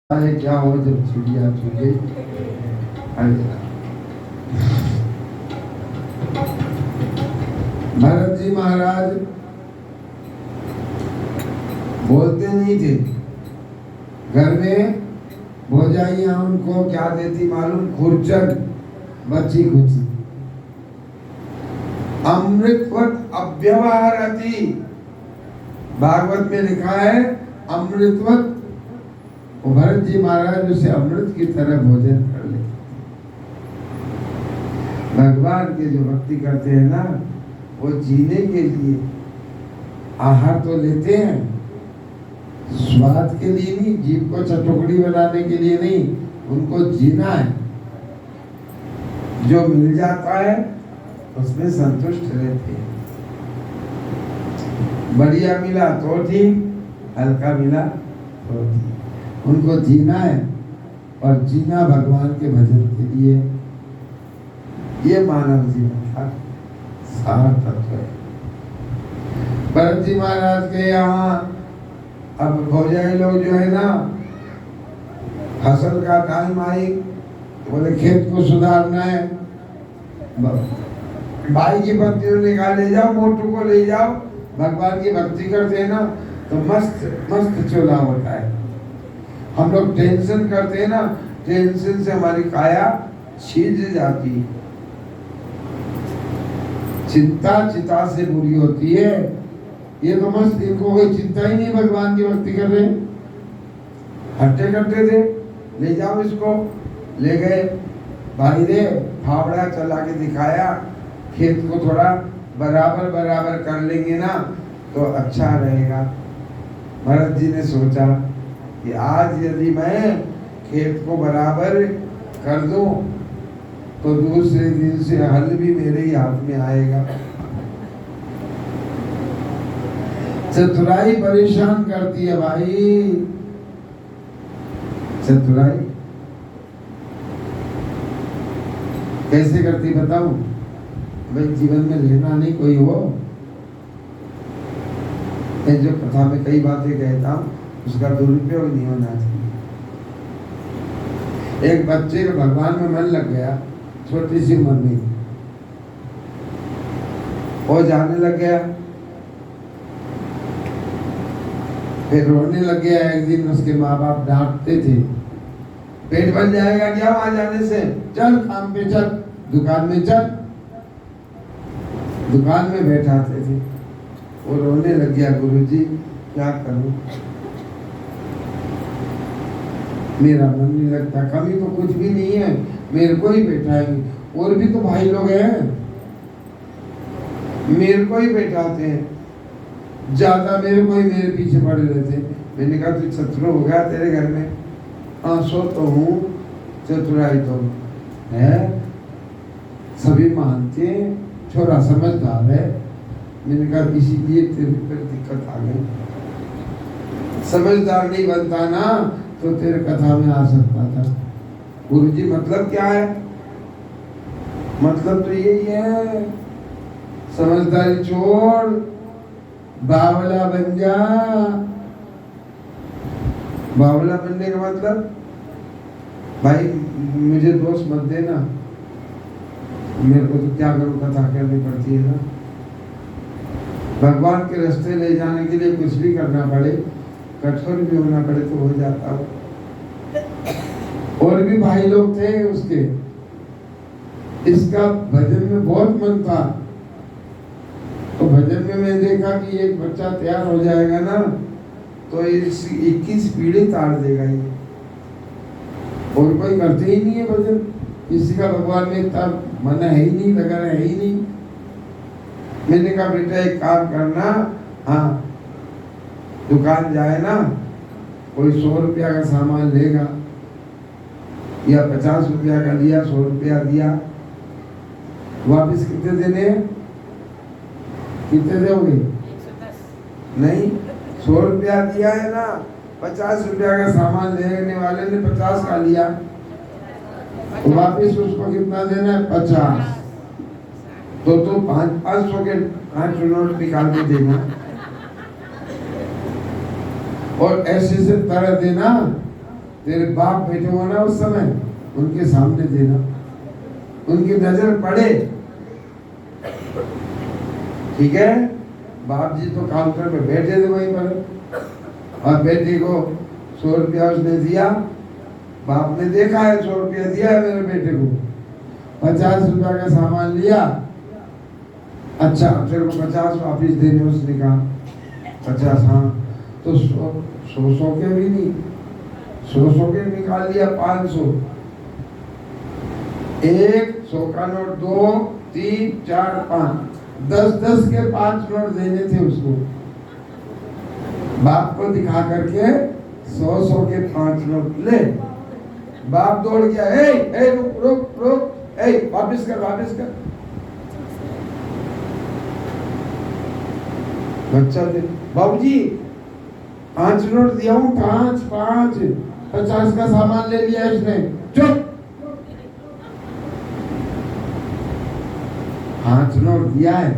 है क्या हो जब चिड़िया चुग गई। भरत जी महाराज बोलते नहीं थे। घर में भौजाइयां उनको क्या देती मालूम? खुरचन, बच्ची खुची। अमृतवत अव्यवहारति, भागवत में लिखा है अमृतवत। भरत जी महाराज उसे अमृत की तरह भोजन कर ले। भगवान के जो भक्ति करते हैं ना, वो जीने के लिए आहार तो लेते हैं, स्वाद के लिए नहीं, जीभ को चटोकड़ी बनाने के लिए नहीं, उनको जीना है। जो मिल जाता है उसमें संतुष्ट रहते हैं। बढ़िया मिला तो ठीक, हल्का मिला तो ठीक। उनको जीना है, और जीना भगवान के भजन के लिए। ये मानव जीवन का सार तत्व है। भरत जी महाराज के यहाँ अब भौजाई लोग जो है ना, फसल का टाइम आई, बोले खेत को सुधारना है, भाई की पत्नियों ने कहा ले जाओ, मोटू को ले जाओ। भगवान की भक्ति करते हैं ना तो मस्त मस्त चोला होता है। हम लोग टेंशन करते हैं ना, टेंशन से हमारी काया छीज जाती है। चिंता चिता से बुरी होती है। ये तो मस्त, इनको कोई चिंता ही नहीं, भगवान की भक्ति कर रहे हैं। हट्टे कट्टे थे, ले जाओ इसको। ले गए, भाई रे फावड़ा चला के दिखाया, खेत को थोड़ा बराबर बराबर कर लेंगे ना तो अच्छा रहेगा। भरत जी ने सोचा कि आज यदि मैं खेत को बराबर कर दूं तो दूसरे दिन से हल भी मेरे ही हाथ में आएगा। चतुराई परेशान करती है भाई, चतुराई कैसे करती बताऊं? भाई जीवन में लेना नहीं कोई हो। मैं जो कथा में कई बातें कहता हूं उसका दुरुपयोग नहीं होना चाहिए। एक बच्चे को भगवान में मन लग गया, छोटी सी उम्र में, वो जाने लग गया, फिर रोने लग गया। एक दिन उसके माँ बाप डांटते थे, पेट भर जाएगा क्या वहां जाने से, चल काम पे चल, दुकान में चल। दुकान में बैठाते थे, वो रोने लग गया, गुरुजी क्या करूं, मेरा मन नहीं लगता। कमी तो कुछ भी नहीं है, मेरे को ही बैठाएंगे, और भी तो भाई लोग हैं, मेरे को ही बैठाते हैं, ज्यादा मेरे को ही मेरे पीछे पड़े रहते हैं। मैंने कहा तू शत्रु हो गया तेरे घर में? हाँ सो तो हूँ, चतुराई तो है, सभी मानते हैं, छोरा समझदार है। मैंने कहा इसीलिए तेरे पर दिक्कत आ गई। समझदार नहीं बनता ना तो तेरे कथा में आ सकता था। गुरुजी मतलब क्या है? मतलब तो यही है, समझदारी छोड़, बावला बन जा। बावला बनने का मतलब, भाई मुझे दोष मत देना, मेरे को तो क्या करूं, कथा करनी पड़ती है ना। भगवान के रास्ते ले जाने के लिए कुछ भी करना पड़े, कठोर भी होना पड़े तो हो जाता हो। और भी भाई लोग थे उसके, इसका भजन में बहुत मन था, तो भजन में मैं देखा कि एक बच्चा तैयार हो जाएगा ना तो इस 21 पीढ़ी ताड़ देगा ये। और कोई करते ही नहीं है भजन, किसी का भगवान में इतना मन है ही नहीं, लगा है ही नहीं। मैंने कहा बेटा एक काम करना, हाँ दुकान जाए ना, कोई 100 रुपया का सामान लेगा या 50 रुपया का लिया, 100 रुपया दिया, वापस कितने देने हैं? कितने दोगे? 110 नहीं, 100 रुपया दिया है ना, 50 रुपया का सामान लेने वाले ने 50 का लिया, तो वापस उसको कितना देना है? 50। तो 500 के 5 नोट निकाल के देना, और ऐसे से तरह देना तेरे बाप बैठे हो ना उस समय, उनके सामने देना, उनकी नजर पड़े। ठीक है, बाप जी तो काउंटर पे बैठे थे वहीं पर, और बेटी को 100 रुपया उसने दिया। बाप ने देखा है 100 रुपया दिया है मेरे बेटे को, 50 रुपया का सामान लिया। अच्छा तेरे को 50 वापिस देने, उसने कहा 50, हाँ तो 100 के भी नहीं, 100 के निकाल लिया 500, 100 का नोट 2, 3, 4, 5, 10 के 5 नोट देने थे उसको। बाप को दिखा करके 100 के 5 नोट ले। बाप दौड़ गया, ए रुक रुक रुक, वापिस कर वापिस कर। बच्चा दे, बाबूजी 5 नोट दिया हूँ, 5, 50 का सामान ले लिया इसने। चुप, 5 नोट दिया है,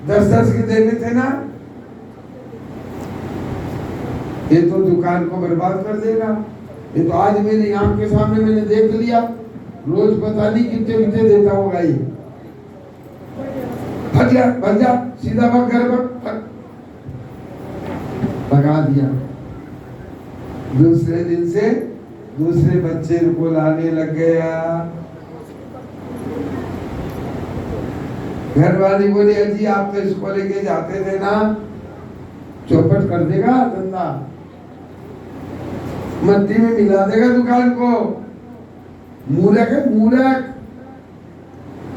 10 के देने थे ना। ये तो दुकान को बर्बाद कर देगा। ये तो आज मेरी आंख के सामने मैंने देख लिया, रोज पता नहीं कितने देता होगा ये। भग जा, सीधा भग घर भग, भगा दिया। दूसरे दिन से दूसरे बच्चे को लाने लग गया। घर वाली बोली, अजी आप तो इसको लेके जाते थे ना, चौपट कर देगा धंधा, मट्टी में मिला देगा दुकान को। मूर्ख है मूर्ख।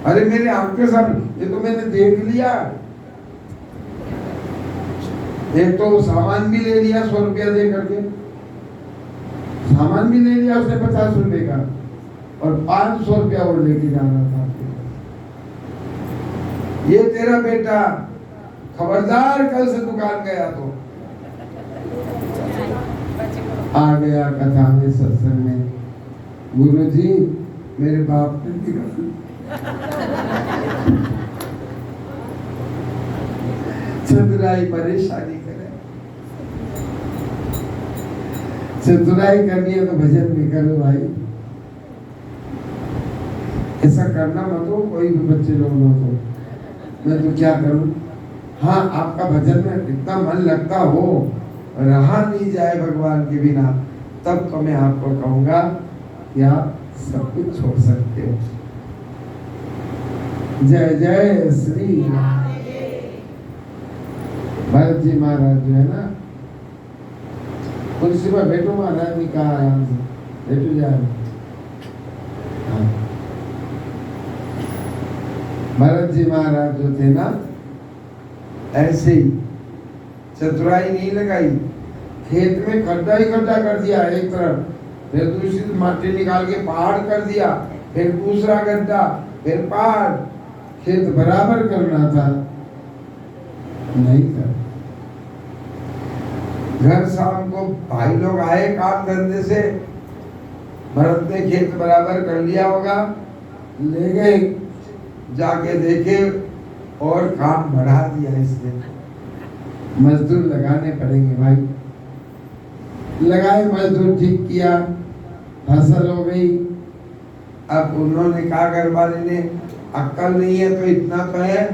अरे मेरे आंख के सामने, ये तो मैंने देख लिया। एक तो सामान भी ले लिया 100 रुपया दे करके, सामान भी ले लिया उसने 50 रुपए का, और 500 रुपया और लेके जाना था। ये तेरा बेटा, खबरदार कल से दुकान गया तो। आ गया कथा में, सत्संग में, गुरुजी मेरे बाप ने चतुराई परेशानी करे। चतुराई करनी है तो भजन भी करो भाई, ऐसा करना मत हो। कोई भी बच्चे लोग हो तो मैं तो क्या करूं। हाँ, आपका भजन में इतना मन लगता हो, रहा नहीं जाए भगवान के बिना, तब तो मैं आपको कहूंगा कि आप सब कुछ छोड़ सकते हो। जय जय श्री राम। भरत जी महाराज जो है ना, कुर्सी पर बैठो, महाराज ने कहा आराम से बैठो जाए। हाँ। भरत जी महाराज जो थे ना, ऐसे ही चतुराई नहीं लगाई, खेत में खड्डा ही खड्डा कर दिया एक तरफ, फिर दूसरी माटी निकाल के पहाड़ कर दिया, फिर दूसरा गड्ढा, फिर पहाड़। खेत बराबर करना था, नहीं कर। घर शाम को भाई लोग आए काम धंधे से, भरत ने खेत बराबर कर लिया होगा, ले गए, जाके देखे और काम बढ़ा दिया इसने। मजदूर लगाने पड़ेंगे भाई, लगाए मजदूर, ठीक किया, फसल हो गई। अब उन्होंने कहा, घर वाले ने, अक्कल नहीं है तो इतना तो है,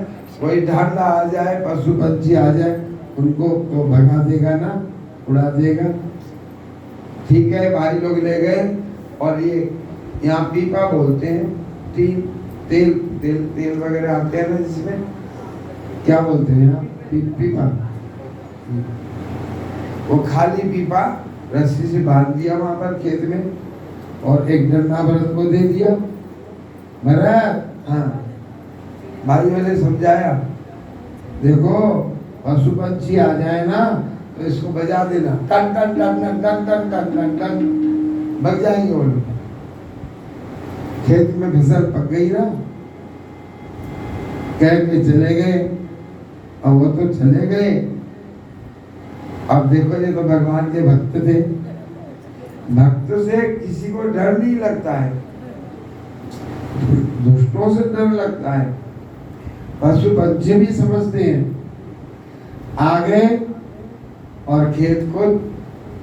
कोई ढांडा आ जाए, पशु पंछी आ जाए, उनको तो भगा देगा ना, उड़ा देगा। ठीक है, भाई लोग ले गए, और ये यहाँ पीपा बोलते हैं, तेल तेल तेल वगैरह आते हैं ना, जिसमें क्या बोलते हैं यहाँ, पीपा। वो खाली पीपा रस्सी से बांध दिया वहां पर खेत में, और एक डंडा भरत को दे दिया। भरत, हाँ, भाई मैंने समझाया, देखो पशु पंछी आ जाए ना तो इसको बजा देना, टन टन टन टन टन टन टन टन टन, बज जाएंगे वो लोग। खेत में फसल पक गई ना, कह के चले गए, और वो तो चले गए। अब देखो, ये तो भगवान के भक्त थे, भक्त से किसी को डर नहीं लगता है, दुष्टों से डर लगता है। पशु पंछी भी समझते हैं। आ गए और खेत को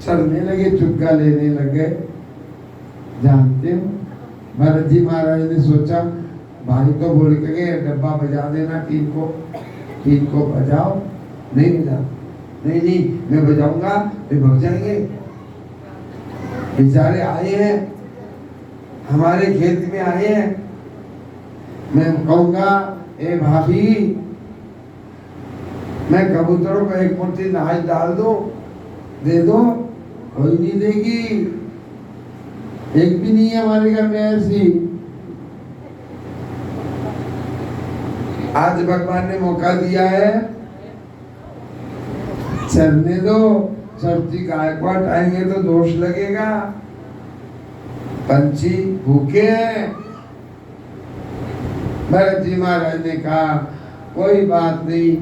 चलने लगे, चुपका लेने लगे। जानते हो भरत जी महाराज ने सोचा भाई तो बोल के गए डब्बा बजा देना, टीन को बजाओ। नहीं बजा, नहीं मैं बजाऊंगा, वे भग जाएंगे। बेचारे आए हैं, हमारे खेत में आए हैं, मैं कहूंगा ए भाभी मैं कबूतरों को एक मुट्ठी अनाज डाल दो, दे दो, कोई नहीं देगी। एक भी नहीं है हमारे घर में ऐसी। आज भगवान ने मौका दिया है, चलने दो। चलती गायकवाड़ आएंगे तो दोष लगेगा। पंछी भूखे हैं। भरत जी महाराज ने कहा कोई बात नहीं,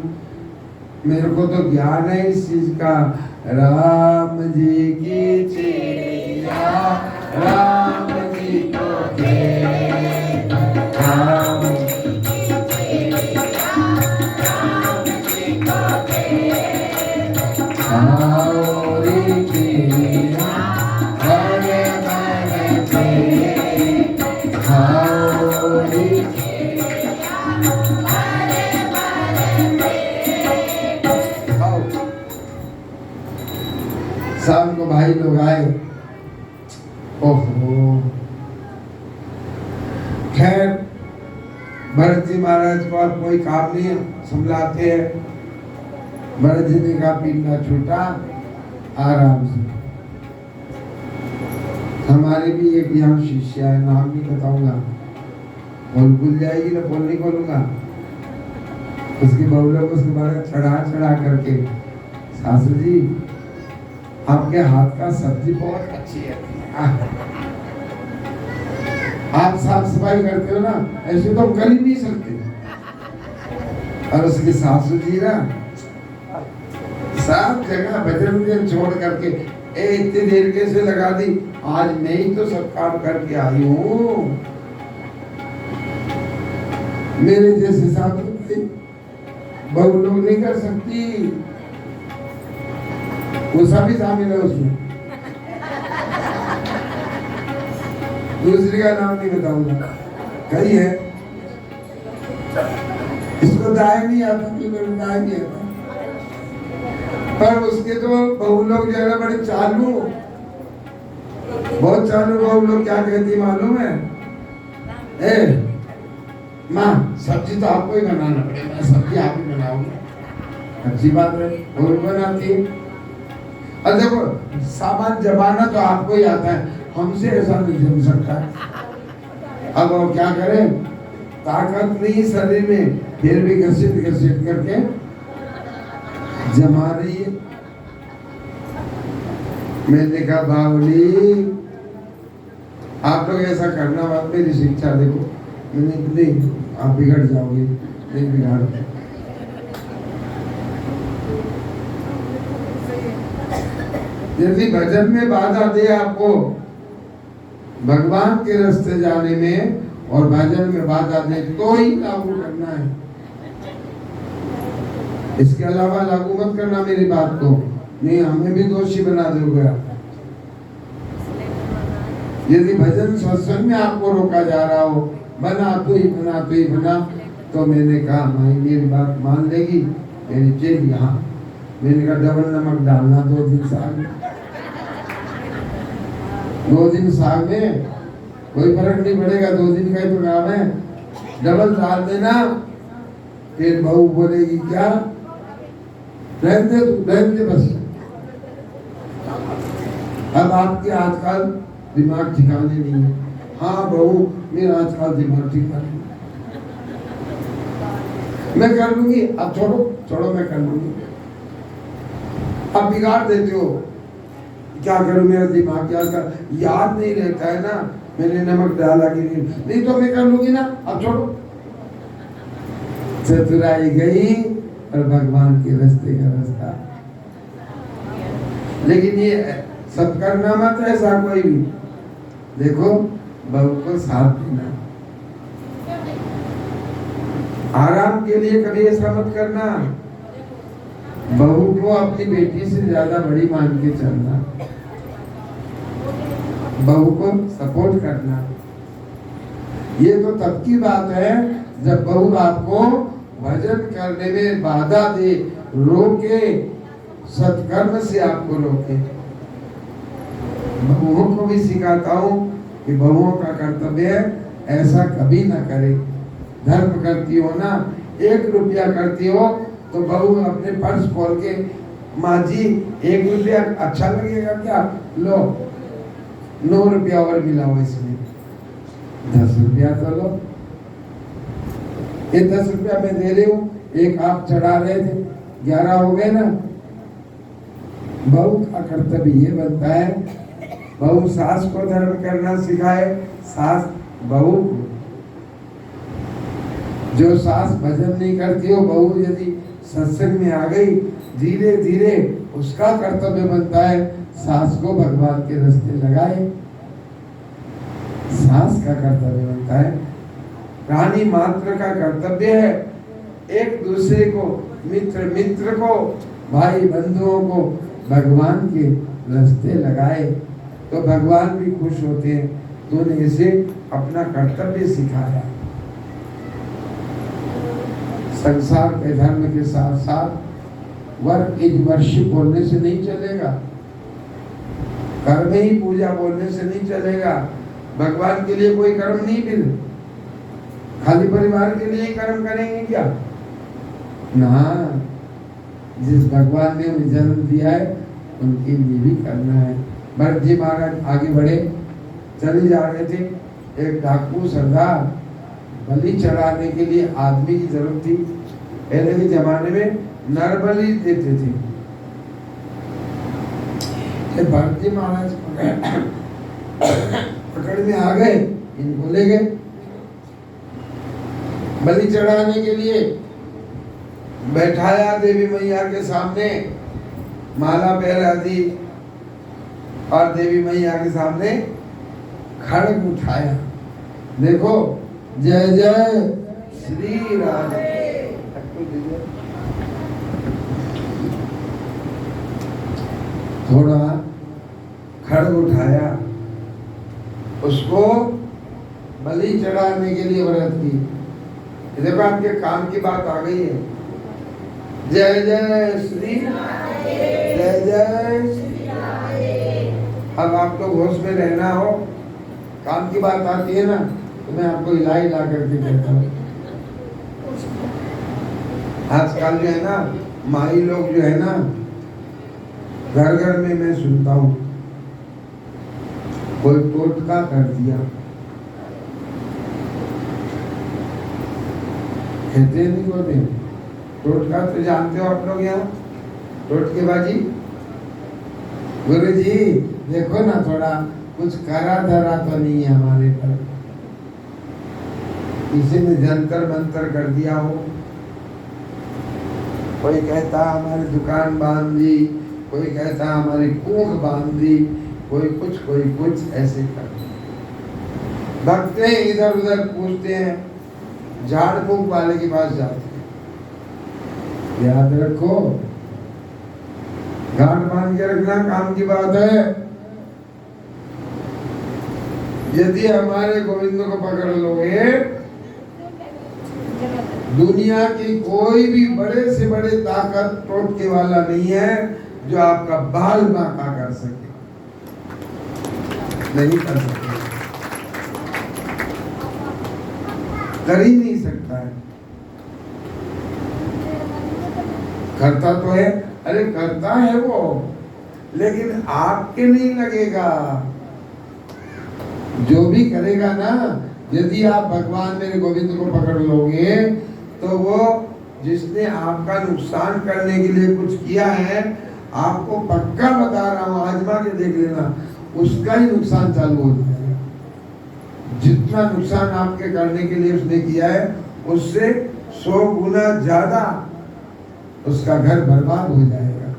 मेरे को तो ज्ञान है इस चीज का। राम जी की चिड़िया राम जी को खेत, राम जी की चिड़िया राम जी को खेत, आओ रे चिड़िया बड़े बड़े पेड़, आओ रे चिड़िया बड़े बड़े पेड़। आओ। शाम को भाई लोग आए। ओहो, खैर भरत जी महाराज को अब कोई काम नहीं है, संभलाते हैं। भरत जी ने कहा पीना छूटा आराम से। हमारे भी एक यहाँ शिष्य है, नाम नहीं बताऊंगा, बोल खुल जाएगी ना, बोल नहीं खोलूंगा। उसकी बहू लोग उसके बारे में चढ़ा करके, सासू जी आपके हाथ का सब्जी बहुत अच्छी है, आप साफ सफाई करते हो ना, ऐसे तो हम कर ही नहीं सकते। और उसकी सासू जी ना सब जगह भजन छोड़ करके इतनी देर कैसे लगा दी, आज मैं ही तो सब काम करके आई हूँ। मेरे जैसे सासू बहू लोग नहीं कर सकती। वो सभी शामिल है उसमें। दूसरी का नाम नहीं बताऊंगा, कही है। इसको दाएं नहीं आता, दाएं नहीं आता, पर उसके तो बहू लोग जो है बड़े चालू, बहुत चालू बहू लोग। क्या कहती मालूम है? ए माँ सब्जी तो आपको ही बनाना पड़ेगा, सब्जी आप ही बनाओगे। अच्छी बात है, वो भी बनाती है। और देखो सामान जमाना तो आपको ही आता है, हमसे ऐसा नहीं जम सकता। अब वो क्या करें, ताकत नहीं शरीर में, फिर भी घसीट करके जमा रही है। मैंने कहा बावली आप लोग ऐसा करना मत, मेरी शिक्षा देखो। मैंने नहीं, आप बिगड़ जाओगे, नहीं बिगाड़ो। यदि भजन में बाधा दे आपको भगवान के रास्ते जाने में, और भजन में बाधा दे तो ही लागू करना है, इसके अलावा लागू मत करना मेरी बात को। नहीं हमें भी दोषी बना दोगे। यदि भजन सत्संग में आपको रोका जा रहा हो, बना तो ही बना, तो मैंने कहा माई मेरी बात मान लेगी, मेरी चेल यहाँ। मैंने कहा डबल नमक डालना 2 दिन साग में, 2 दिन साग में कोई फर्क नहीं पड़ेगा, 2 दिन का ही तो काम है। डबल डाल देना, फिर बहू बोलेगी क्या, रहने दे बस। अब आपके आजकल दिमाग ठिकाने नहीं है। हाँ बहू मेरा आजकल दिमाग ठिकाने, मैं कर लूंगी, अब छोड़ो मैं कर लूंगी। अब बिगाड़ देते हो, क्या करूं, मेरा दिमाग क्या कर, याद नहीं रहता है ना, मैंने नमक डाला कि नहीं तो मैं कर लूंगी ना, अब छोड़ो। चतुराई गई और भगवान के रास्ते का रास्ता। लेकिन ये सब करना मत ऐसा कोई भी। देखो बहू को साथ देना, आराम के लिए कभी ऐसा मत करना। बहू को अपनी बेटी से ज्यादा बड़ी मान के चलना, बहू को सपोर्ट करना। ये तो तब की बात है जब बहू आपको भजन करने में बाधा दे, रोके, सत्कर्म से आपको रोके। बहुओं को भी सिखाता हूँ कि बहुओं का कर्तव्य है ऐसा कभी ना करे। धर्म करती हो ना, 1 रुपया करती हो तो बहू अपने पर्स खोल के, माँ जी 1 रुपया अच्छा लगेगा क्या, लो 9 रुपया और मिला हो इसमें, 10 रुपया तो लो। ये 10 रुपया मैं दे रही हूँ, एक आप चढ़ा रहे थे, 11 हो गए ना। बहू का कर्तव्य ये बनता है, बहू सास को धर्म करना सिखाए, सास बहू को। जो सास भजन नहीं करती हो, बहू यदि सत्संग में आ गई, धीरे धीरे उसका कर्तव्य बनता है सास को भगवान के रास्ते लगाए। सास का कर्तव्य बनता है, रानी मात्र का कर्तव्य है एक दूसरे को, मित्र को, भाई बंधुओं को भगवान के रास्ते लगाए, तो भगवान भी खुश होते हैं। तूने इसे अपना कर्तव्य सिखाया। संसार के धर्म के साथ साथ वर्क इज वर्शिप बोलने से नहीं चलेगा, कर्म ही पूजा बोलने से नहीं चलेगा। भगवान के लिए कोई कर्म नहीं, फिर खाली परिवार के लिए कर्म करेंगे क्या ना। जिस भगवान ने उन्हें जन्म दिया है उनके लिए भी करना है। भरत जी महाराज आगे बढ़े, चले जा रहे थे, एक डाकू सरदार बलि चढ़ाने के लिए आदमी की जरूरत थी। पहले के जमाने में नर बलि देते थे। भरत जी महाराज पकड़ में आ गए, इनको ले गए बलि चढ़ाने के लिए। बैठाया देवी मैया के सामने, माला पहरा दी और देवी मैया के सामने खड्ग उठाया। देखो, जय जय श्री राम। थोड़ा खड्ग उठाया, उसको बलि चढ़ाने के लिए व्रत की। देखो आपके काम की बात आ गई है। जय जय श्री, जय जय श्री। अब आपको होश में रहना हो, काम की बात आती है ना, तो मैं आपको हिला करके कहता हूँ। आजकल जो है ना, माई लोग जो है ना, घर घर में मैं सुनता हूँ, कोई टोटका कर दिया, कहते नहीं बोलते टोटका, तो जानते हो आप लोग यहाँ टोटकेबाजी। गुरु जी देखो ना, थोड़ा कुछ करा धरा तो नहीं है हमारे पर, किसी ने जंतर मंतर कर दिया हो। कोई कहता हमारी दुकान बांध दी, कोई कहता हमारी कूख बांध दी, कोई कुछ ऐसे कर। भक्ते इधर उधर पूछते हैं, झाड़ फूक वाले के पास जाते हैं। याद रखो, गांठ बांध के रखना काम की बात है। यदि हमारे गोविंद को पकड़ लोगे, दुनिया की कोई भी बड़े से बड़े ताकत टोटके वाला नहीं है जो आपका बाल बांका कर सके, नहीं कर सकता, कर ही नहीं सकता है। करता तो है, अरे करता है वो, लेकिन आपके नहीं लगेगा। जो भी करेगा ना, यदि आप भगवान मेरे गोविंद को पकड़ लोगे, तो वो जिसने आपका नुकसान करने के लिए कुछ किया है, आपको पक्का बता रहा हूँ, आजमा के देख लेना, उसका ही नुकसान चालू हो जाएगा। जितना नुकसान आपके करने के लिए उसने किया है, उससे 100 गुना ज्यादा उसका घर बर्बाद हो जाएगा।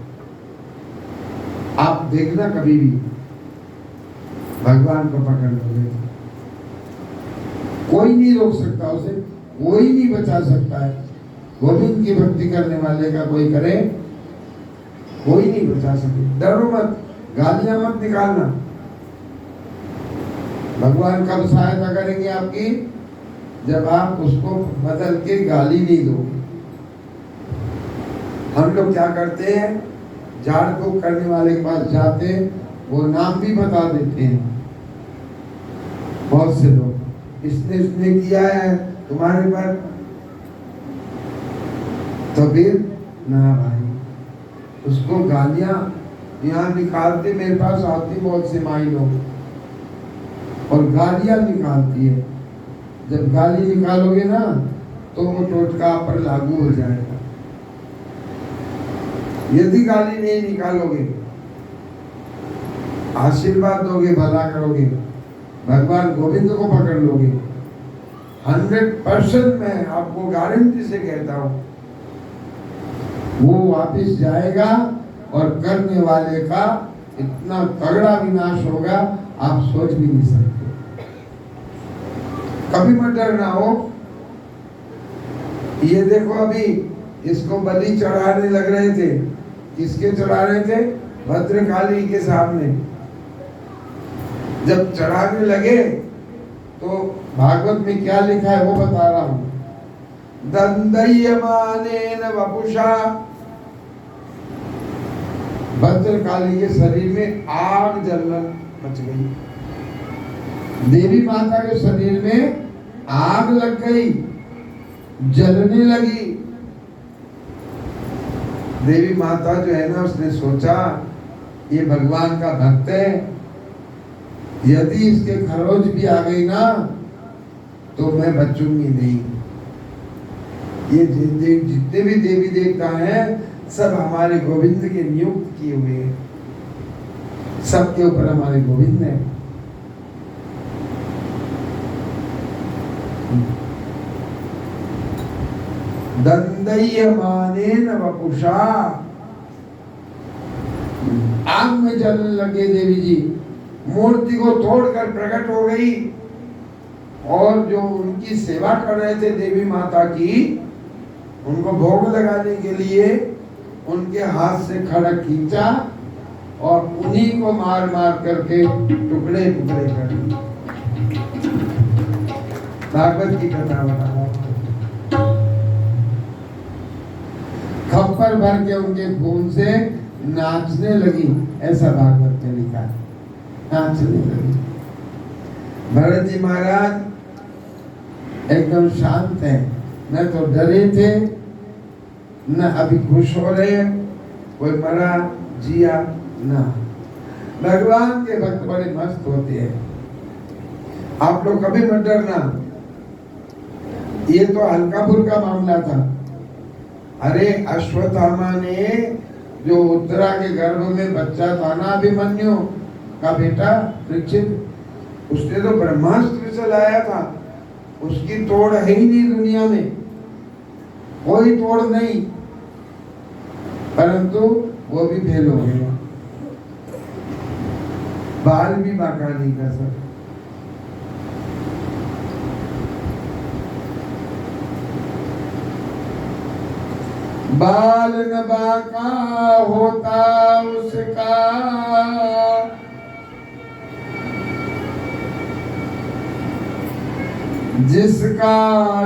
आप देखना, कभी भी भगवान को पकड़ लोगे, कोई नहीं रोक सकता उसे, कोई नहीं बचा सकता है। गोविंद की भक्ति करने वाले का कोई करे कोई नहीं बचा सके। डरो मत, गालियां मत निकालना। भगवान कब सहायता करेंगे आपकी? जब आप उसको बदल के गाली नहीं दोगे। हम लोग क्या करते हैं, झाड़ फूक करने वाले के पास जाते, वो नाम भी बता देते हैं बहुत से लोग, इसने किया है तुम्हारे पर। तो फिर ना भाई, उसको गालियां यहाँ निकालते, मेरे पास आती बहुत से माई लोग और गालियां निकालती है। जब गाली निकालोगे ना तो वो टोटका आप पर लागू हो जाएगा। यदि गाली नहीं निकालोगे, आशीर्वाद दोगे, भला करोगे, भगवान गोविंद को पकड़ लोगे, 100% मैं आपको गारंटी से कहता हूं, वो वापस जाएगा और करने वाले का इतना तगड़ा विनाश होगा आप सोच भी नहीं सकते। कभी मत डरना हो। ये देखो, अभी इसको बलि चढ़ाने लग रहे थे। किसके चढ़ा रहे थे? भद्रकाली के सामने। जब चढ़ाने लगे तो भागवत में क्या लिखा है वो बता रहा हूं। दंदयमानेन वपुषा, भद्रकाली के शरीर में आग जलने मच गई। देवी माता के शरीर में आग लग गई, जलने लगी। देवी माता जो है ना, उसने सोचा ये भगवान का भक्त है, यदि इसके खरोच भी आ गई ना तो मैं बचूंगी नहीं। ये जितने भी देवी देवता हैं सब हमारे गोविंद के नियुक्त किए हुए हैं, सबके ऊपर हमारे गोविंद है। दंदयमानेन वपुषा, आग में जलने लगे देवी जी। मूर्ति को तोड़कर प्रकट हो गई और जो उनकी सेवा कर रहे थे देवी माता की, उनको भोग लगाने के लिए उनके हाथ से खड़ग खींचा और उन्हीं को मार मार करके टुकड़े टुकड़े कर दिए। भागवत की कथा बता रहा हूं। खप्पर भर के उनके खून से नाचने लगी, ऐसा भागवत में लिखा है। नाचने लगी। भरत जी महाराज एकदम शांत है, न तो डरे थे न अभी खुश हो रहे, कोई मरा जिया ना। भगवान के भक्त बड़े मस्त होते हैं। आप लोग कभी मत डरना, ये तो हल्का फुल्का मामला था। अरे अश्वत्थामा ने जो उत्तरा के गर्भ में बच्चा था ना, अभिमन्यु का बेटा परीक्षित, उसने तो ब्रह्मास्त्र चलाया था। उसकी तोड़ है ही नहीं दुनिया में, कोई तोड़ नहीं, परंतु वो भी फेल हो गया। बाल भी बाका नहीं कर सकता। बाल न बाका होता उसका, जिसका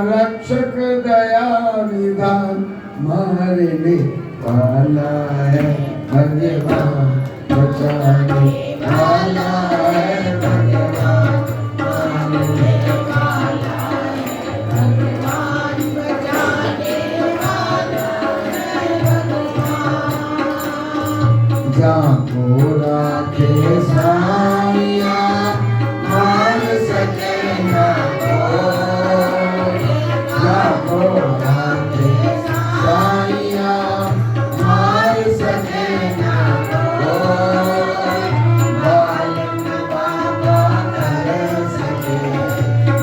रक्षक दया निधान मारने वाला है भगवान, बचाने वाला है भगवान, मारने वाला है भगवान, बचाने वाला है भगवान। जाको राखे साइया मार सके ना कोई, जाको राखे साइया मार सके ना कोई, बाल न बाबा कर सके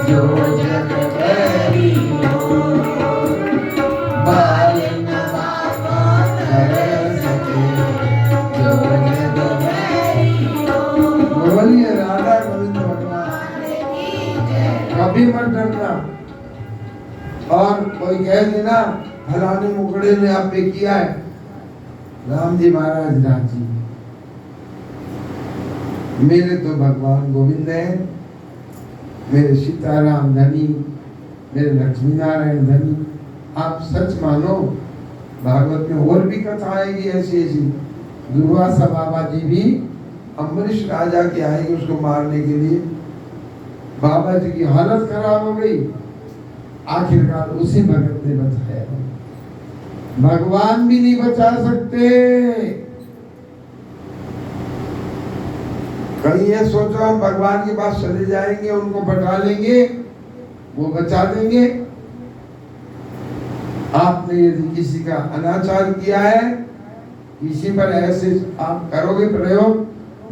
जो जग बैरी हो, बाल न बाबा कर सके जो जग बैरी हो। बोलिए राधा गोविंद भगवान कभी मत डरना। और कोई कह देना फलाने मुकड़े ने आप पे किया है, राम जी महाराज राजी, मेरे तो भगवान गोविंद है, मेरे सीताराम धनी, मेरे लक्ष्मी नारायण धनी। आप सच मानो, भागवत में और भी कथा आएगी ऐसी ऐसी। दुर्वासा बाबा जी भी अम्बरीश राजा के आएंगे उसको मारने के लिए। बाबा जी की हालत खराब हो गई, आखिरकार उसी भगत ने बचाया। भगवान भी नहीं बचा सकते। कहीं ये सोचो हम भगवान के पास चले जाएंगे, उनको बचा लेंगे, वो बचा देंगे। आपने यदि किसी का अनाचार किया है, किसी पर ऐसे आप करोगे प्रयोग,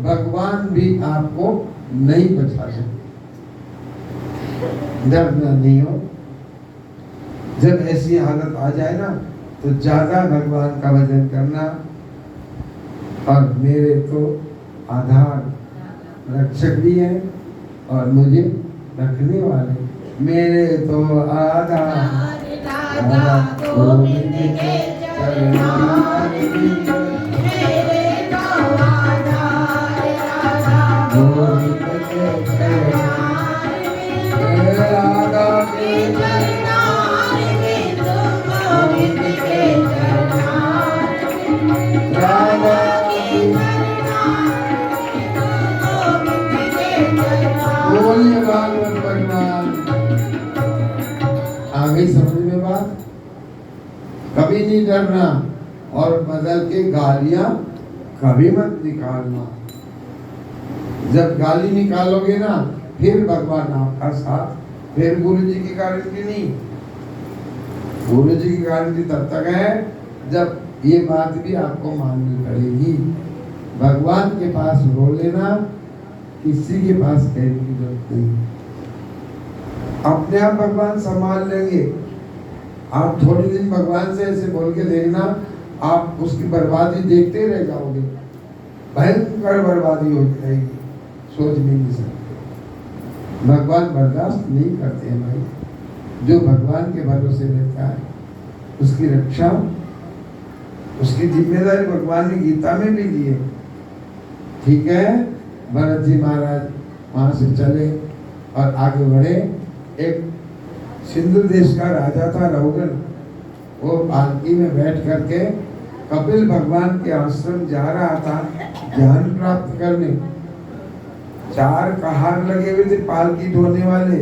भगवान भी आपको नहीं बचा सकते। डरना नहीं हो। जब ऐसी हालत आ जाए ना, तो ज्यादा भगवान का भजन करना। और मेरे तो आधार रक्षक भी है और मुझे रखने वाले, मेरे तो आधार गोविंद के चरणार बिंद, मेरे तो आधार गोविंद के चरणार बिंद, मेरे आधार के चरणार बिंद, गोविंद के चरणार बिंद, राधा के चरणार बिंद, गोविंद के चरणार। बोलिए भागवत भगवान। आ गई समझ में बात? कभी नहीं डरना और बदल के गालियां कभी मत निकालना। जब गाली निकालोगे ना, फिर भगवान आपका साथ, फिर गुरु जी की गारंटी नहीं। गुरु जी की गारंटी तब तक है जब ये बात भी आपको माननी पड़ेगी। भगवान के पास रो लेना, किसी के पास कहने की जरूरत नहीं। अपने आप भगवान संभाल लेंगे। आप थोड़े दिन भगवान से ऐसे बोल के देखना, आप उसकी बर्बादी देखते रह जाओगे। भयंकर बर्बादी हो जाएगी, सोच भी नहीं सकते। भगवान बर्दाश्त नहीं करते हैं भाई। जो भगवान के भरोसे रहता है उसकी रक्षा, उसकी जिम्मेदारी भगवान ने गीता में भी ली है। ठीक है, भरत जी महाराज वहां से चले और आगे बढ़े। एक सिंधु देश का राजा था रहुगन, वो पालकी में बैठ करके कपिल भगवान के आश्रम जा रहा था ज्ञान प्राप्त करने। 4 कहार लगे हुए थे पालकी ढोने वाले।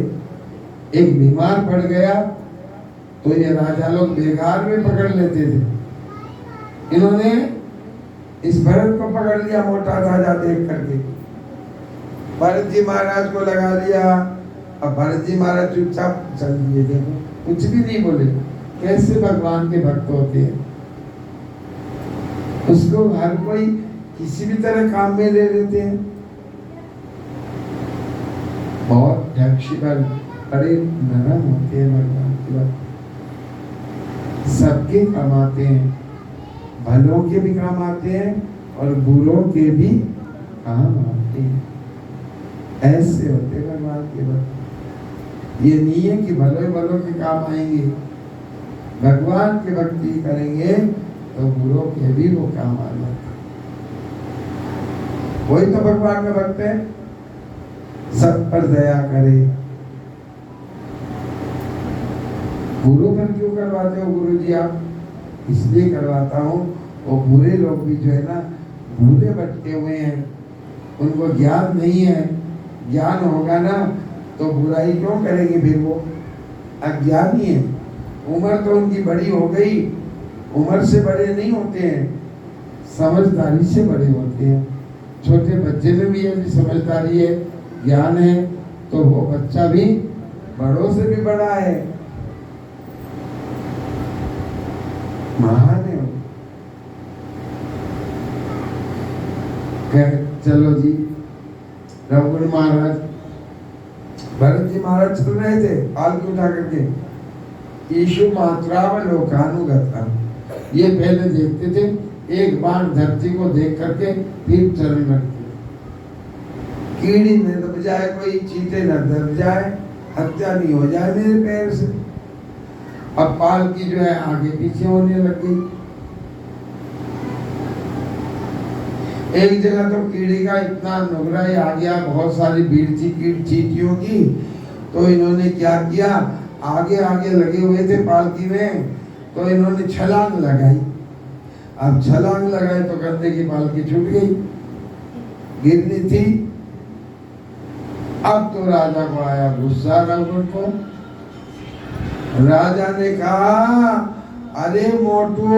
एक बीमार पड़ गया तो ये राजा लोग बेगार में पकड़ लेते थे। इन्होंने इस भरत को पकड़ लिया, मोटा ताजा देख करके भरत जी महाराज को लगा लिया। अब भरत जी महाराज चुपचाप चल दिए, देखो कुछ भी नहीं बोले। कैसे भगवान के भक्त होते हैं। उसको हर कोई किसी भी तरह काम में ले लेते हैं। बहुत फ्लेक्सिबल, बड़े नरम होते हैं भगवान के भक्त। सबके काम आते हैं, भलों के भी काम आते हैं और बुरों के भी काम आते हैं। ऐसे होते हैं भगवान के भक्त। ये नहीं है कि भलों के काम आएंगे। भगवान के भक्ति करेंगे तो बुरों के भी वो काम आ जाते। वही तो भगवान का भक्त है, सब पर दया करे। बुरों पर क्यों करवाते हो गुरु जी आप? इसलिए करवाता हूँ, वो बुरे लोग भी जो है ना, भूले भटके हुए हैं, उनको ज्ञान नहीं है। ज्ञान होगा ना तो बुराई क्यों करेंगे? फिर वो अज्ञानी है। उम्र तो उनकी बड़ी हो गई, उम्र से बड़े नहीं होते हैं, समझदारी से बड़े होते हैं। छोटे बच्चे में भी यदि समझदारी है, ज्ञान है, तो वो बच्चा भी बड़ों से भी बड़ा है, महान है। चलो जी, रघुन महाराज, भरत जी महाराज चल रहे थे पालकी उठा करके। ईशु मात्रावलोकानुगता, ये पहले देखते थे, एक बार धरती को देख करके फिर चरण रखते। कीड़ी न दब जाए, कोई चींटे न दब जाए, हत्या नहीं हो जाए मेरे पैर से। अब पालकी जो है आगे पीछे होने लग गई। एक जगह तो कीड़ी का इतना नुगरा आ गया, बहुत सारी भीड़ थी चींटियों की, तो इन्होंने क्या किया, आगे आगे लगे हुए थे पालकी में, तो इन्होंने छलांग लगाई। अब छलांग लगाए तो गंदे की पालकी छूट गई, गिरनी थी। अब तो राजा को आया गुस्सा रघुवर को। राजा ने कहा, अरे मोटू,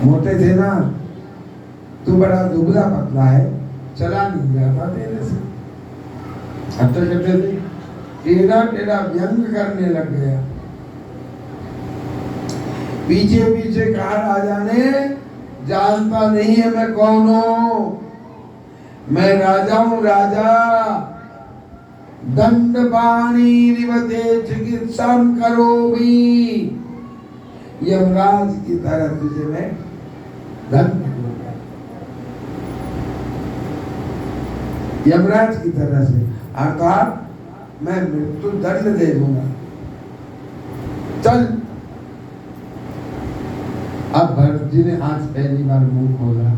मोटे थे ना, तू बड़ा दुबला पतला है, चला नहीं जाता तेरे से। हट्टे कट्टे थे, टेढ़ा टेढ़ा व्यंग करने लग गया। पीछे पीछे कहा राजा ने, जानता नहीं है मैं कौन हूं, मैं राजा हूं, राजा। दंडपाणि निवते चिकित्सा करो भी, यमराज की तरह तुझे मैं दंड दूंगा, यमराज की तरह से, अर्थात मैं मृत्यु दंड दे दूंगा, चल। अब भरत जी ने आज पहली बार मुंह खोला।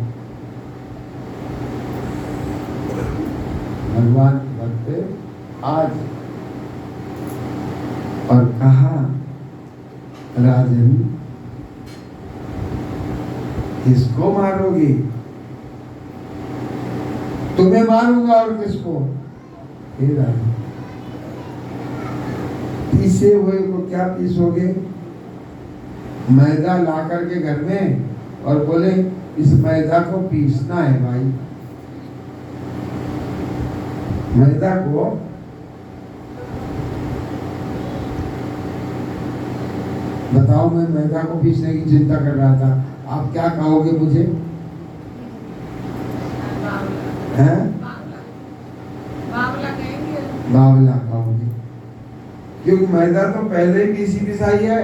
भगवान के भक्त आज और कहा, राजन किसको मारोगी? तुम्हें मारूंगा और किसको? हे राजन, पीसे हुए को क्या पीसोगे? मैदा ला करके घर में और बोले इस मैदा को पीसना है भाई, मैदा को बताओ, मैं मैदा को पीसने की चिंता कर रहा था, आप क्या कहोगे मुझे? हैं? बावला कहोगे, क्योंकि मैदा तो पहले ही पीसी पिसाई है।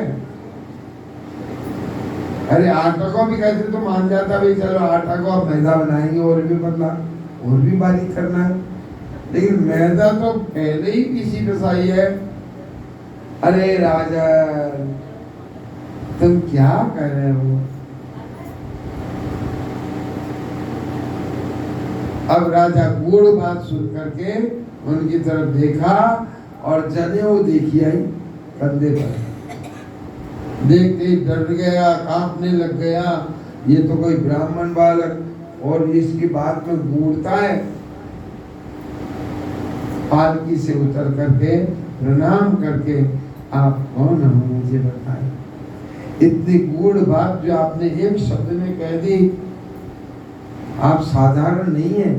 अरे आटा को भी कहते तो मान जाता भाई, चलो आटा को अब मैदा बनाएंगे और भी पतला और भी बारीक करना है, लेकिन मैदा तो पहले ही पीसी पिसाई है। अरे राजा तुम क्या कर रहे हो? अब राजा गूढ़ बात सुन करके उनकी तरफ देखा और जनेऊ देखी आई कंधे पर, देखते ही डर गया, कांपने लग गया, ये तो कोई ब्राह्मण बालक और इसकी बात में गूढ़ता है। पालकी से उतर करके प्रणाम करके, आप कौन हो मुझे बताएं? इतनी गूढ़ बात जो आपने एक शब्द में कह दी, आप साधारण नहीं है,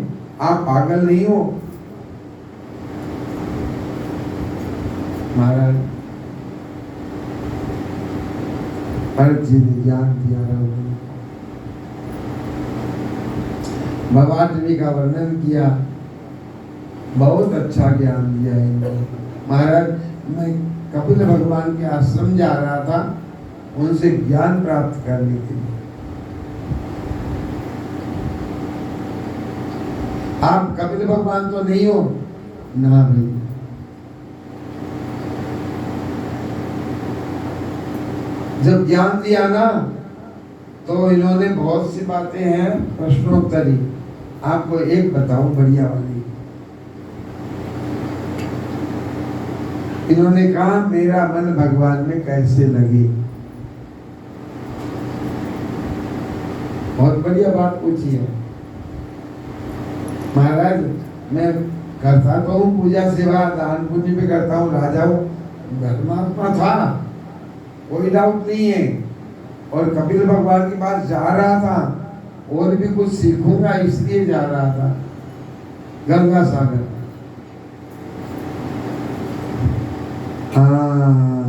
आप पागल नहीं हो। महाराज भरत जी ने ज्ञान दिया, भवाटवी का वर्णन किया, बहुत अच्छा ज्ञान दिया है। महाराज मैं कपिल भगवान के आश्रम जा रहा था उनसे ज्ञान प्राप्त करने के लिए। आप कपिल भगवान तो नहीं हो ना भाई, जब ज्ञान दिया ना तो इन्होंने बहुत सी बातें हैं प्रश्नोत्तरी, आपको एक बताऊं बढ़िया वाली। इन्होंने कहा मेरा मन भगवान में कैसे लगे, बहुत बढ़िया बात पूछी है। महाराज मैं करता तो हूँ पूजा सेवा दान पुण्य भी करता हूँ, राजा हूँ, धर्मात्मा था, कोई डाउट नहीं है, और कपिल भगवान के पास जा रहा था और भी कुछ सीखूंगा इसलिए जा रहा था गंगा सागर। हाँ,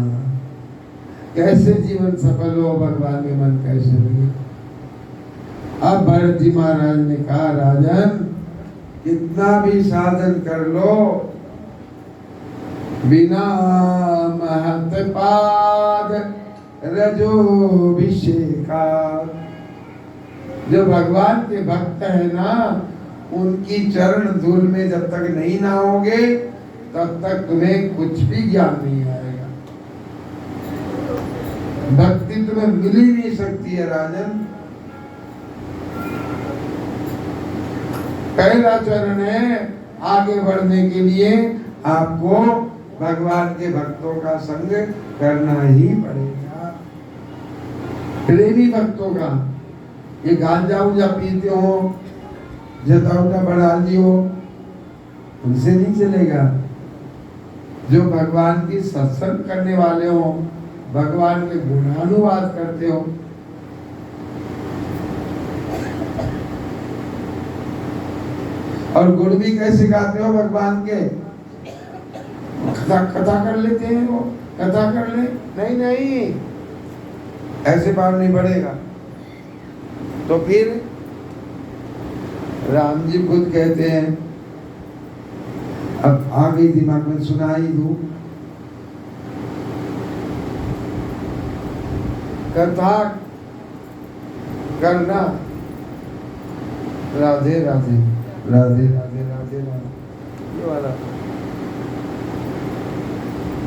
कैसे जीवन सफल हो, भगवान के मन कैसे लगे। अब भरत जी महाराज ने कहा राजन कितना भी साधन कर लो, बिना महत पाद रजोभिषेका, जो भगवान के भक्त है ना उनकी चरण धूल में जब तक नहीं नहाओगे तब तक तुम्हें कुछ भी ज्ञान नहीं आएगा, भक्ति तुम्हें मिल ही नहीं सकती है राजन। पहला चरण है, आगे बढ़ने के लिए आपको भगवान के भक्तों का संग करना ही पड़ेगा, प्रेमी भक्तों का। ये गांजा उजा पीते हो, जता बढ़ा लियो, उनसे नहीं चलेगा। जो भगवान की सत्संग करने वाले हो, भगवान के गुणानुवाद करते हो, और गुण भी कैसे गाते हो भगवान के? कथा कर लेते हैं, वो कथा कर ले, नहीं नहीं, ऐसे बार नहीं बढ़ेगा। तो फिर राम जी खुद कहते हैं, अब आ गई दिमाग में, सुना ही दूं। कथा करना, राधे राधे राधे राधे राधे राधे, ये वाला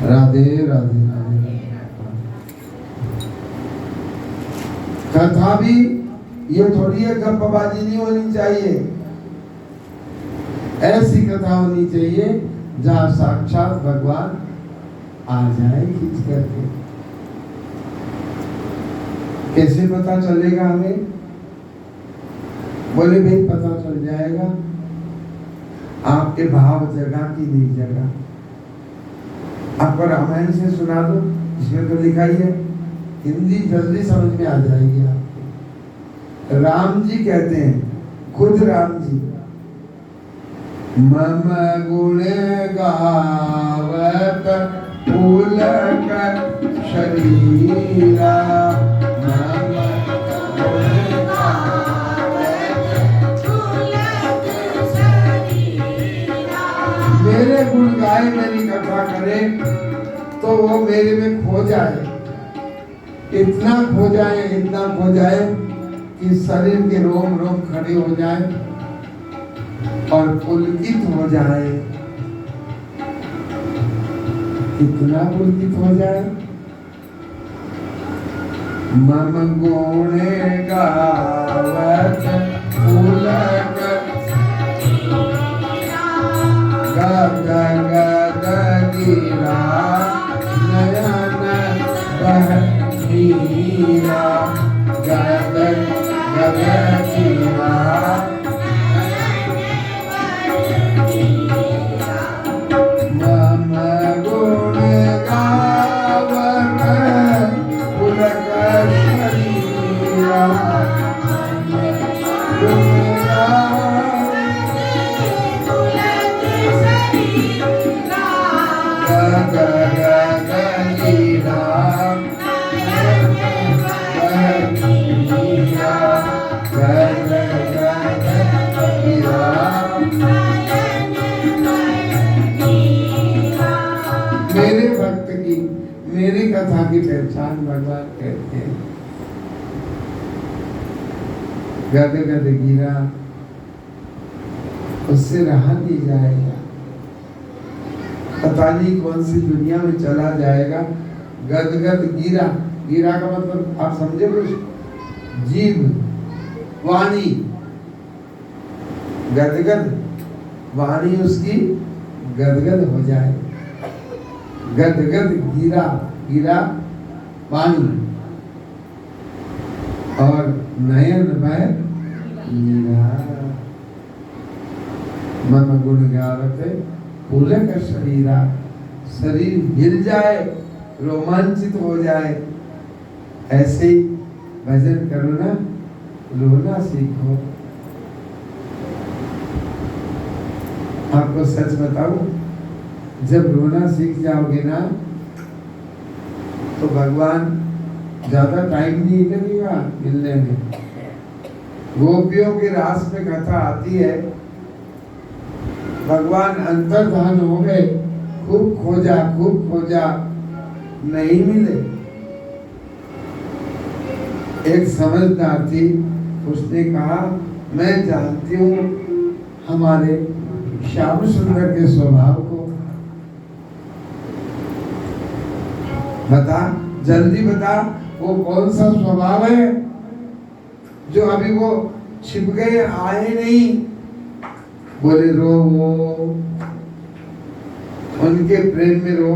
राधे राधे राधे। कथा भी ये थोड़ी है गप्पबाजी नहीं होनी चाहिए, ऐसी कथा होनी चाहिए जहां साक्षात भगवान आ जाए खींच करके। कैसे पता चलेगा हमें? बोले भाई पता चल जाएगा, आपके भाव जगह की नहीं जगह। आपको रामायण से सुना दो, इसमें तो लिखा ही है, हिंदी जल्दी समझ में आ जाएगी आपको। राम जी कहते हैं, खुद राम जी, मम गुण गावत पुलक शरीरा, मम गुण गावत पुलक शरीरा। मेरे गुण गाए, मेरी कथा करे तो वो मेरे में खो जाए, इतना खो जाए, इतना खो जाए कि शरीर के रोम रोम खड़े हो जाए और पुलकित हो जाए। कितना पुलकित हो जाए? मम गुण गावत पुलक गद गद गिरा, नयन बहनीरा, गद गद गिरा। मेरे भक्त की, मेरी कथा की पहचान भगवान कहते हैं। गद गद गिरा, उससे रहा नहीं जाएगा, पता नहीं कौन सी दुनिया में चला जाएगा। गद गद गिरा, गिरा का मतलब आप समझे कुछ? जीव, वाणी, गदगद वाणी उसकी गदगद हो जाए। गदगद गिरा, गिरा वाणी, और नयन बह नीरा। मन गुण गावत पुलक शरीरा, शरीर हिल जाए, रोमांचित हो जाए। ऐसे ही भजन करो ना, रोना सीखो। आपको सच बताऊं, जब रोना सीख जाओगे ना तो भगवान ज्यादा टाइम नहीं लगेगा मिलने में। गोपियों के रास में कथा आती है, भगवान अंतर्धान हो गए, खूब खोजा, नहीं मिले। एक समझदार थी, उसने कहा मैं जानती हूँ हमारे श्याम सुंदर के स्वभाव को, बता, जल्दी बता, वो कौन सा स्वभाव है जो अभी वो छिप गए, आए नहीं। बोले रो, उनके प्रेम में रो।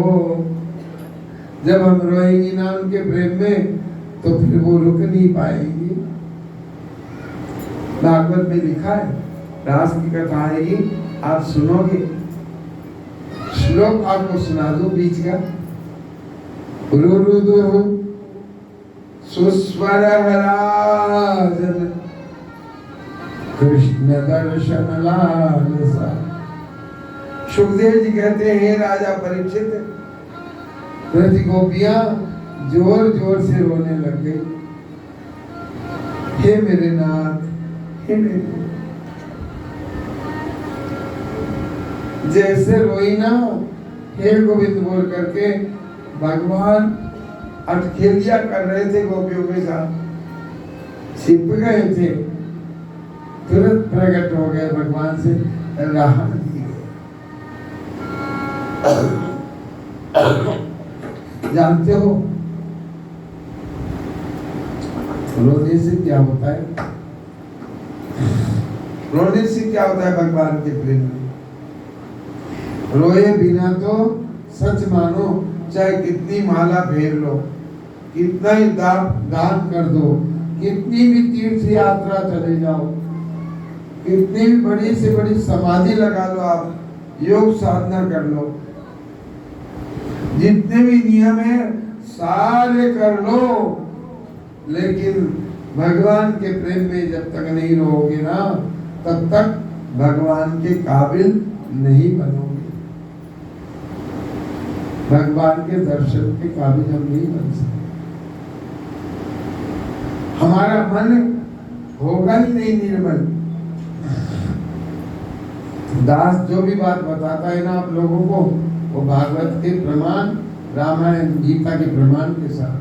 जब हम रोएंगे ना उनके प्रेम में तो फिर वो रुक नहीं पाएंगी। भागवत में लिखा है, रास की कथा आएगी, आप सुनोगे। श्लोक आपको सुना दो बीच का। रुरुदु सुस्वर हराजन कृष्ण दर्शन लालसा। सुखदेव जी कहते हैं, राजा परीक्षित, ब्रज गोपियां जोर जोर से रोने लग गई। हे मेरे नाथ, हे मेरे, जैसे रोई ना हे गोविंद बोल करके भगवान अटखेलिया कर रहे थे गोपियों के साथ, छिप गए थे, तुरंत प्रकट हो गए भगवान से राहत दी गई। जानते हो रोने से क्या होता है? रोने से क्या होता है भगवान के प्रेम में? रोए बिना तो सच मानो, चाहे कितनी माला फेर लो, कितना ही दान कर दो, कितनी भी तीर्थ यात्रा चले जाओ, कितनी भी बड़ी से बड़ी समाधि लगा लो, आप योग साधना कर लो, जितने भी नियम है सारे कर लो, लेकिन भगवान के प्रेम में जब तक नहीं रहोगे ना, तब तक भगवान के काबिल नहीं बनोगे। भगवान के दर्शन के काबिल हम नहीं बन सकते। हमारा मन होगा ही नहीं निर्मल। दास जो भी बात बताता है ना आप लोगों को, वो भागवत के प्रमाण, रामायण गीता के प्रमाण के साथ।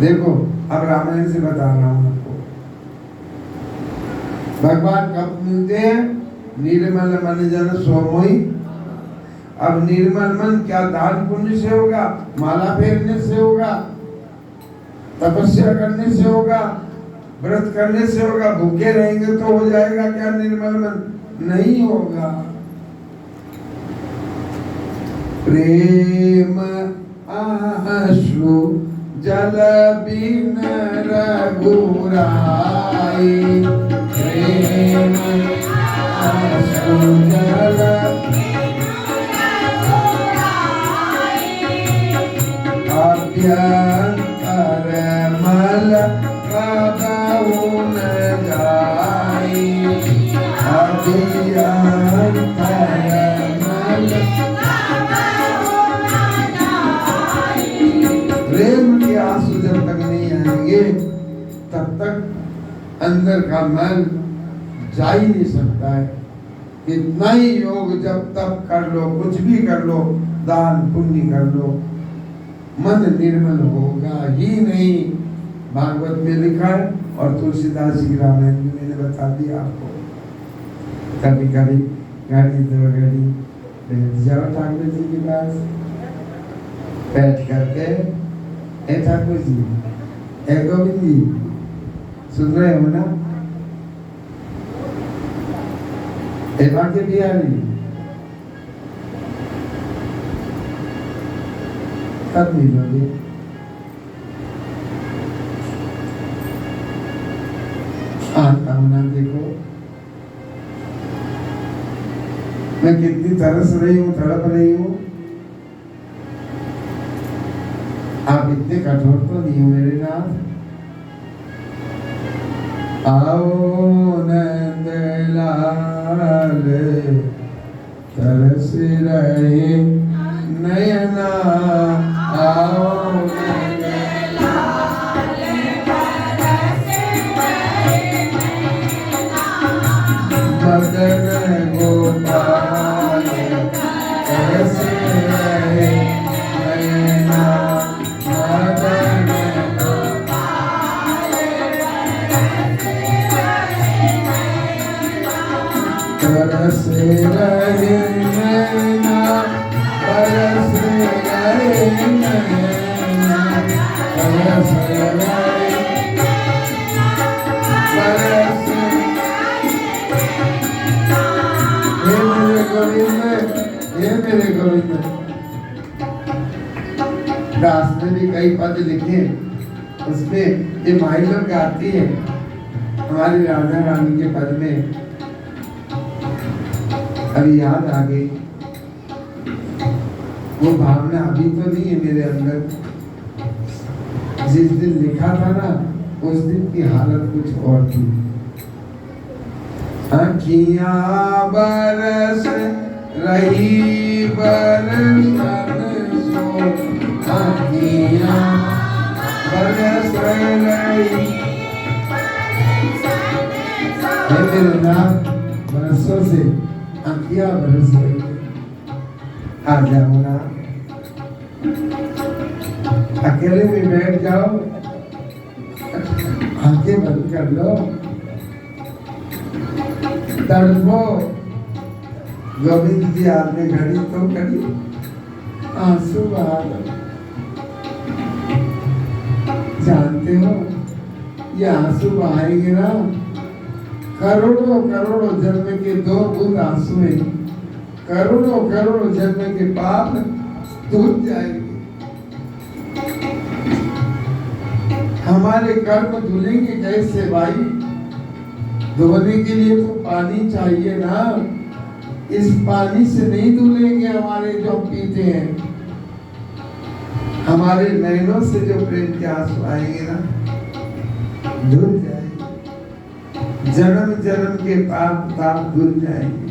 देखो अब रामायण से बता रहा हूं आपको। भगवान कब मिलते हैं? निर्मल मन जन सोमोई। अब निर्मल मन क्या दान पुण्य से होगा, माला फेरने से होगा, तपस्या करने से होगा, व्रत करने से होगा, भूखे रहेंगे तो हो जाएगा क्या निर्मल मन? नहीं होगा। प्रेम आश्रु जल बिन रघुराई, प्रेम आश्रु जल अभ्यंतर मल कबहु न जाई, अभ्यंतर मल। प्रेम के आंसू जब तक नहीं आएंगे तब तक अंदर का मल जा ही नहीं सकता है। कितना ही योग जब तक कर लो, कुछ भी कर लो, दान पुण्य कर लो, मन निर्मल होगा ही नहीं। भागवत में लिखा है और तुलसीदास जी रामायण में मैंने बता दिया आपको। कभी कभी गाड़ी दो गाड़ी बैठ जाओ ठाकुर जी के पास, बैठ करके ए ठाकुर जी, ए गोविंद जी, सुन रहे हो ना? ए भाग्य बिहारी, कब मिलोगे? आता हूं ना, देखो मैं कितनी तरस रही हूँ, तड़प रही हूँ। आप इतने कठोर तो नहीं हो मेरे नाथ। आओ नंद लाल तरस रहे नयना, आओ नंद लाल तरस रहे नयना, मदन गोपाल तरस रहे नयना, मदन गोपाल तरस रहे नयना, तरस रहे नयना, तरस रहे नयना, तरस ये मेरे गोविंद। दास ने भी कई पद लिखे, उसमें ये माई लोग गाती है हमारी राधा रानी के पद में, अभी याद आ गई वो भावना, अभी तो नहीं है मेरे अंदर। जिस दिन लिखा था ना उस दिन की हालत कुछ और थी। अखियां बरस रही बरसन सो, अखियां बरस रही मेरे नाम बरसों से अखियां बरस रही है। आ जाओ ना, अकेले में बैठ जाओ, आंखें बंद कर लो, तड़पो। गोविंद जी आपने घड़ी तो करी, आंसू बहा दो। जानते हो ये आंसू बहाएंगे ना, करोड़ों करोड़ों जन्म के 2 बूंद आंसू में करोड़ों करोड़ों जन्म के पाप धुल जाएंगे। हमारे कर्म धुलेंगे कैसे भाई? धोने के लिए तो पानी चाहिए ना, इस पानी से नहीं धुलेंगे हमारे जो पीते हैं। हमारे नैनों से जो प्रेम के आंसू आएंगे ना, धुल जाएंगे। जन्म जन्म के पाप ताप धुल जाएंगे।